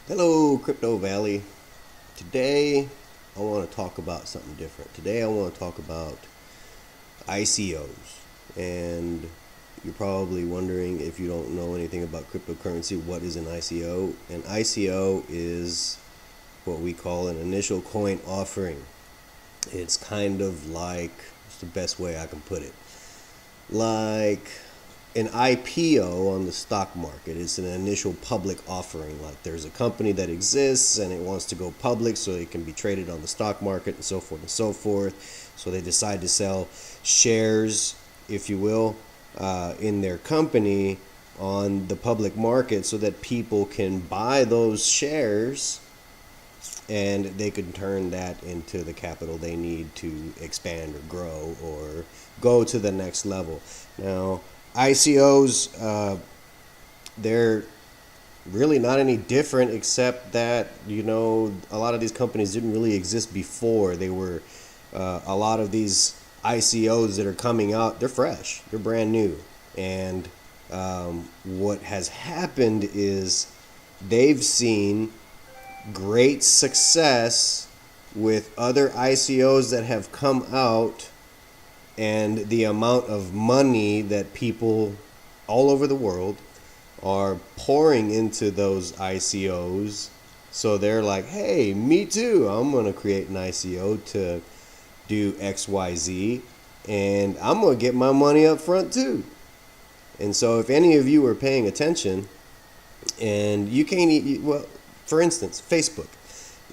Hello, Crypto Valley. Today, I want to talk about something different. Today, I want to talk about ICOs. And you're probably wondering, if you don't know anything about cryptocurrency, what is an ICO? An ICO is what we call an initial coin offering. It's kind of like, it's the best way I can put it, like an IPO on the stock market. It's an initial public offering. Like there's a company that exists and it wants to go public so it can be traded on the stock market and so forth and so forth. So they decide to sell shares, if you will, in their company on the public market so that people can buy those shares and they can turn that into the capital they need to expand or grow or go to the next level. Now, ICOs, they're really not any different, except that, a lot of these companies didn't really exist before. They were, a lot of these ICOs that are coming out, they're fresh, they're brand new. And what has happened is they've seen great success with other ICOs that have come out, and the amount of money that people all over the world are pouring into those ICOs. So they're like, hey, me too. I'm going to create an ICO to do XYZ, and I'm going to get my money up front too. And so if any of you are paying attention, and you can't, well, for instance, Facebook.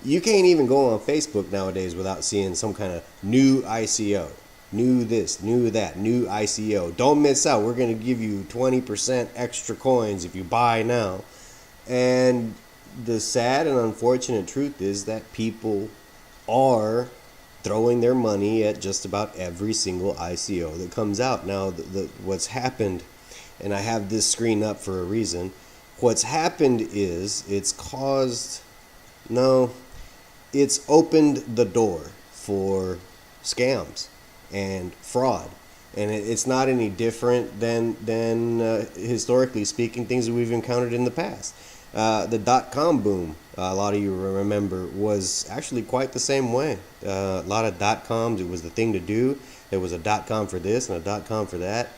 You can't even go on Facebook nowadays without seeing some kind of new ICO. New this, new that, new ICO. Don't miss out. We're going to give you 20% extra coins if you buy now. And the sad and unfortunate truth is that people are throwing their money at just about every single ICO that comes out. Now, what's happened, and I have this screen up for a reason. What's happened is it's opened the door for scams and fraud. And it's not any different than historically speaking, things that we've encountered in the past. The dot-com boom, a lot of you remember, was actually quite the same way. A lot of dot-coms, it was the thing to do. There was a dot-com for this and a dot-com for that.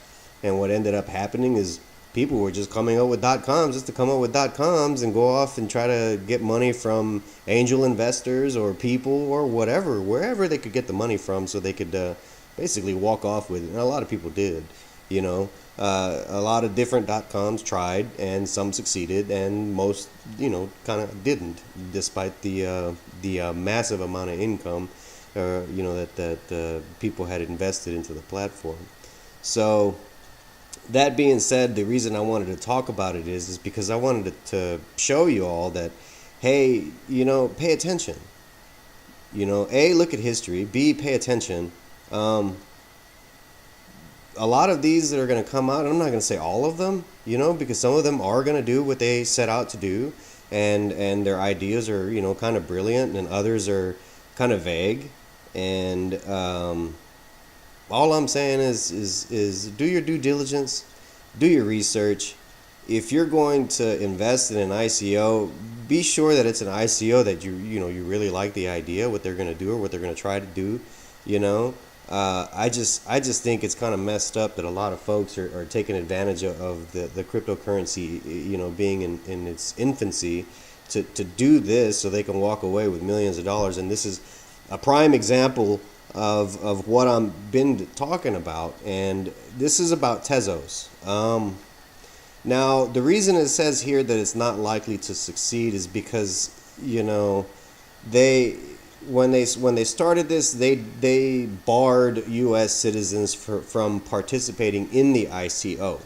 And what ended up happening is people were just coming up with dot-coms just to come up with dot-coms and go off and try to get money from angel investors or people or whatever, wherever they could get the money from, so they could basically walk off with it. And a lot of people did, a lot of different dot-coms tried, and some succeeded, and most, kind of didn't, despite the massive amount of income, that people had invested into the platform. So, that being said, the reason I wanted to talk about it is because I wanted to show you all that, hey, pay attention. A, look at history. B, pay attention. A lot of these that are going to come out, I'm not going to say all of them, because some of them are going to do what they set out to do, and their ideas are, kind of brilliant, and others are kind of vague. And all I'm saying is do your due diligence, do your research. If you're going to invest in an ICO, be sure that it's an ICO that you really like the idea, what they're going to do or what they're going to try to do. I just think it's kind of messed up that a lot of folks are taking advantage of the cryptocurrency, being in its infancy, to do this so they can walk away with millions of dollars. And this is a prime example of what I've been talking about, and this is about Tezos. Now, the reason it says here that it's not likely to succeed is because when they started this, they barred U.S. citizens from participating in the ICO,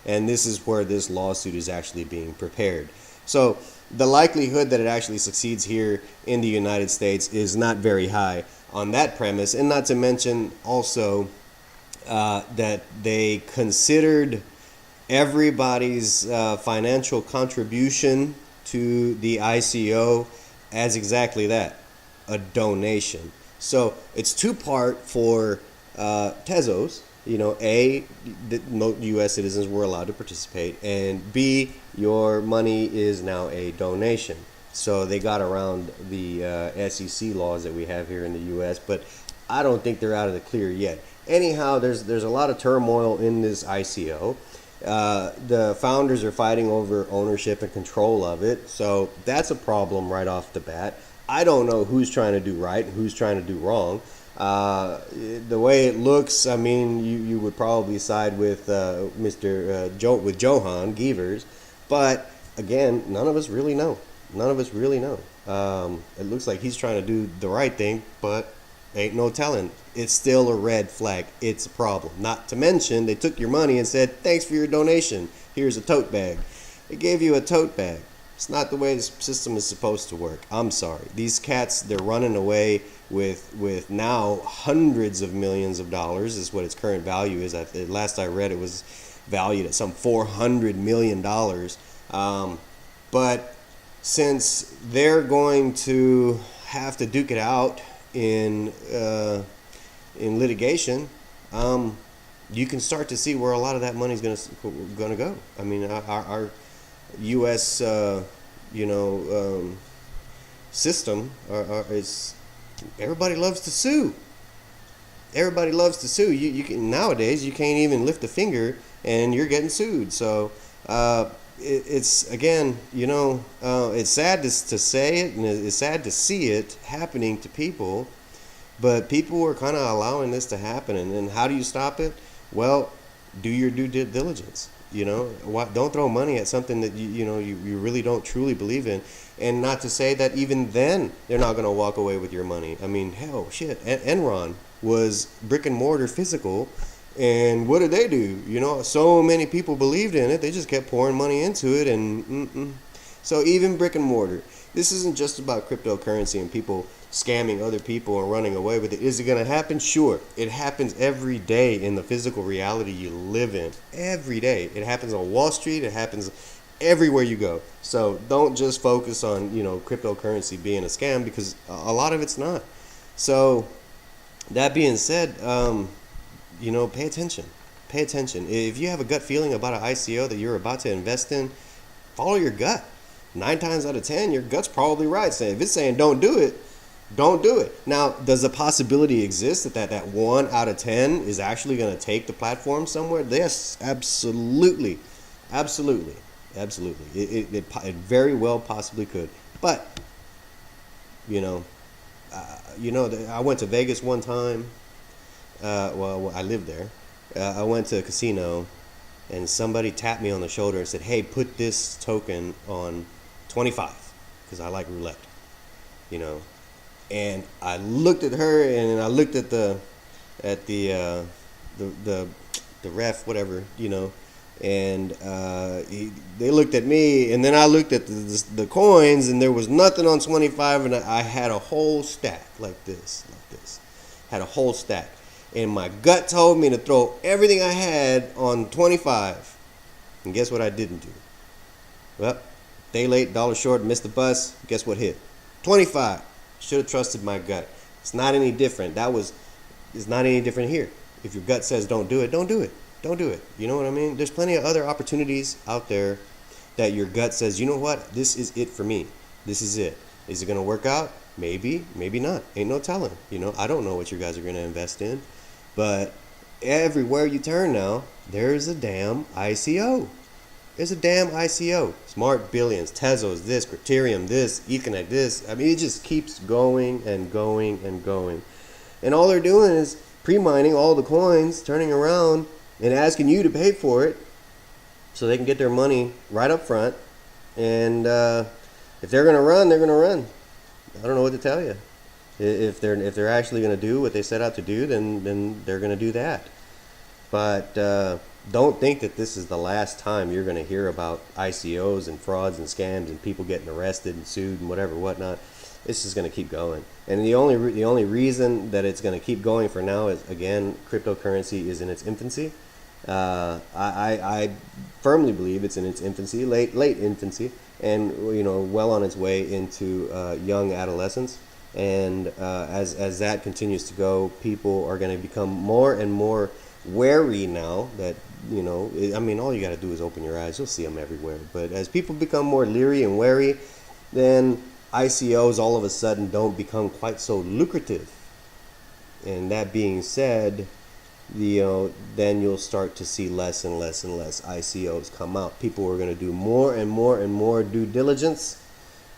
and this is where this lawsuit is actually being prepared. So the likelihood that it actually succeeds here in the United States is not very high on that premise, and not to mention also that they considered everybody's financial contribution to the ICO as exactly that, a donation. So it's two-part for Tezos. A, the U.S. citizens were allowed to participate, and B, your money is now a donation. So they got around the SEC laws that we have here in the U.S., but I don't think they're out of the clear yet. Anyhow, there's a lot of turmoil in this ICO. The founders are fighting over ownership and control of it, so that's a problem right off the bat. I don't know who's trying to do right and who's trying to do wrong. The way it looks, I mean, you would probably side with with Johan Gevers, but again, none of us really know. None of us really know. It looks like he's trying to do the right thing, but ain't no telling. It's still a red flag. It's a problem. Not to mention, they took your money and said, thanks for your donation. Here's a tote bag. They gave you a tote bag. It's not the way the system is supposed to work. I'm sorry. These cats, they're running away with now hundreds of millions of dollars is what its current value is. Last I read, it was valued at some $400 million. But since they're going to have to duke it out in litigation, you can start to see where a lot of that money is going to go. I mean, our U.S. System is everybody loves to sue. Everybody loves to sue. You can nowadays you can't even lift a finger and you're getting sued. So it's again, it's sad to say it, and it's sad to see it happening to people. But people are kind of allowing this to happen, and how do you stop it? Well, do your due diligence. Don't throw money at something that you really don't truly believe in, and not to say that even then they're not going to walk away with your money. I mean, hell, shit, Enron was brick and mortar physical, and what did they do? So many people believed in it, they just kept pouring money into it, and so even brick and mortar. This isn't just about cryptocurrency and people scamming other people and running away with it. Is it going to happen? Sure. It happens every day in the physical reality you live in. Every day. It happens on Wall Street. It happens everywhere you go. So don't just focus on, cryptocurrency being a scam, because a lot of it's not. So that being said, pay attention. Pay attention. If you have a gut feeling about an ICO that you're about to invest in, follow your gut. 9 times out of 10, your gut's probably right. If it's saying don't do it, don't do it. Now, does the possibility exist that 1 out of 10 is actually going to take the platform somewhere? Yes, absolutely. Absolutely. It very well possibly could. But, I went to Vegas one time. I lived there. I went to a casino, and somebody tapped me on the shoulder and said, hey, put this token on 25, because I like roulette, And I looked at her, and I looked at the ref, whatever, and they looked at me, and then I looked at the coins, and there was nothing on 25, and I had a whole stack like this, had a whole stack, and my gut told me to throw everything I had on 25, and guess what I didn't do? Well, day late, dollar short, missed the bus. Guess what hit? 25. Should have trusted my gut. It's not any different. It's not any different here. If your gut says don't do it, don't do it. Don't do it. You know what I mean? There's plenty of other opportunities out there that your gut says, you know what? This is it for me. This is it. Is it going to work out? Maybe, maybe not. Ain't no telling. I don't know what you guys are going to invest in. But everywhere you turn now, there's a damn ICO. There's a damn ICO. Smart Billions, Tezos, this, Criterium, this, Econet, this. I mean, it just keeps going and going and going. And all they're doing is pre-mining all the coins, turning around and asking you to pay for it so they can get their money right up front. And if they're going to run, they're going to run. I don't know what to tell you. If they're actually going to do what they set out to do, then they're going to do that. But don't think that this is the last time you're going to hear about ICOs and frauds and scams and people getting arrested and sued and whatnot. It's just going to keep going. And the only reason that it's going to keep going for now is, again, cryptocurrency is in its infancy. I firmly believe it's in its infancy, late infancy, and well on its way into young adolescence. And as that continues to go, people are going to become more and more wary now that, all you got to do is open your eyes. You'll see them everywhere. But as people become more leery and wary, then ICOs all of a sudden don't become quite so lucrative. And that being said, then you'll start to see less and less and less ICOs come out. People are going to do more and more and more due diligence,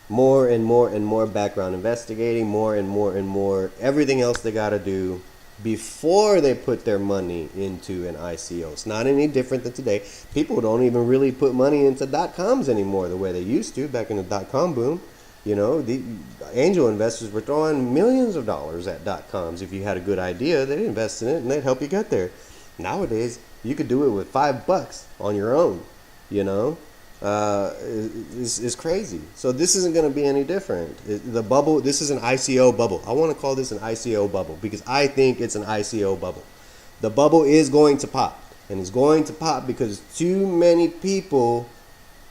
more and more and more background investigating, more and more and more everything else they got to do before they put their money into an ICO. It's not any different than today. People don't even really put money into .coms anymore the way they used to back in the .com boom. The angel investors were throwing millions of dollars at .coms. If you had a good idea, they'd invest in it and they'd help you get there. Nowadays, you could do it with $5 on your own. It's crazy. So this isn't going to be any different. The bubble, this is an ICO bubble. I want to call this an ICO bubble because I think it's an ICO bubble. The bubble is going to pop, and it's going to pop because too many people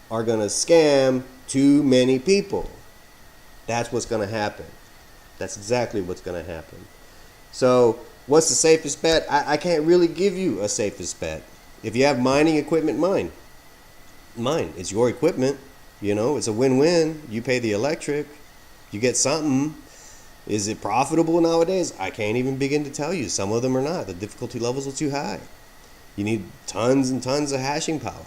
are going to scam too many people. That's what's going to happen. That's exactly what's going to happen. So what's the safest bet? I can't really give you a safest bet. If you have mining equipment, mine. It's your equipment. It's a win-win. You pay the electric. You get something. Is it profitable nowadays? I can't even begin to tell you. Some of them are not. The difficulty levels are too high. You need tons and tons of hashing power,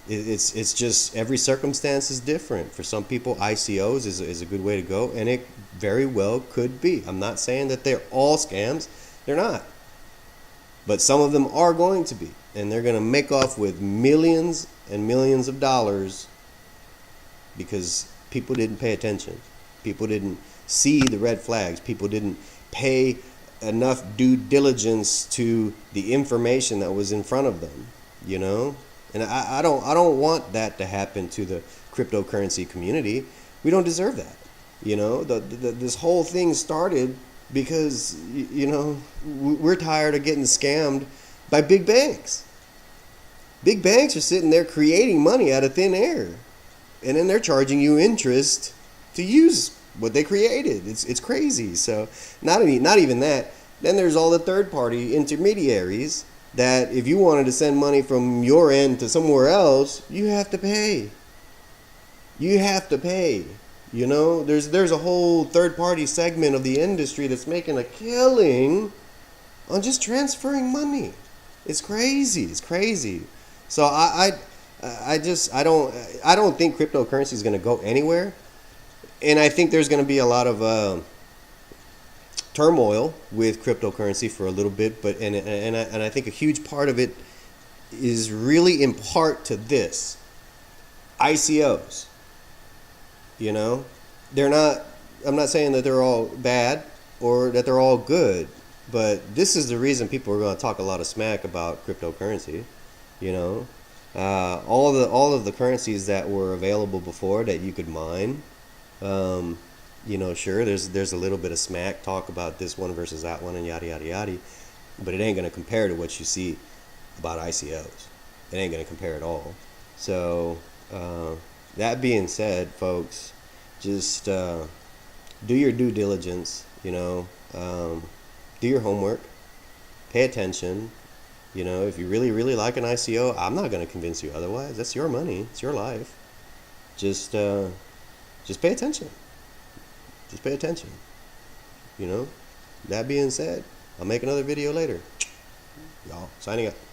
It's just every circumstance is different. For some people, ICOs is a good way to go, and it very well could be. I'm not saying that they're all scams. They're not. But some of them are going to be, and they're going to make off with millions and millions of dollars because people didn't pay attention. People didn't see the red flags. People didn't pay enough due diligence to the information that was in front of them, And I don't want that to happen to the cryptocurrency community. We don't deserve that. This whole thing started because, we're tired of getting scammed by big banks. Big banks are sitting there creating money out of thin air. And then they're charging you interest to use what they created. It's crazy. So not even that. Then there's all the third-party intermediaries that if you wanted to send money from your end to somewhere else, you have to pay. There's a whole third-party segment of the industry that's making a killing on just transferring money. It's crazy. So I don't think cryptocurrency is going to go anywhere, and I think there's going to be a lot of turmoil with cryptocurrency for a little bit, but I think a huge part of it is really in part to this. ICOs. They're not, I'm not saying that they're all bad or that they're all good, but this is the reason people are going to talk a lot of smack about cryptocurrency. All of the currencies that were available before that you could mine, sure, there's a little bit of smack talk about this one versus that one and yada yada yada, but it ain't going to compare to what you see about ICOs. It ain't going to compare at all. So that being said, folks, just do your due diligence. Do your homework, pay attention. If you really really like an ICO, I'm not going to convince you otherwise. That's your money. It's your life. Just pay attention. Just pay attention. That being said, I'll make another video later. Y'all, signing up.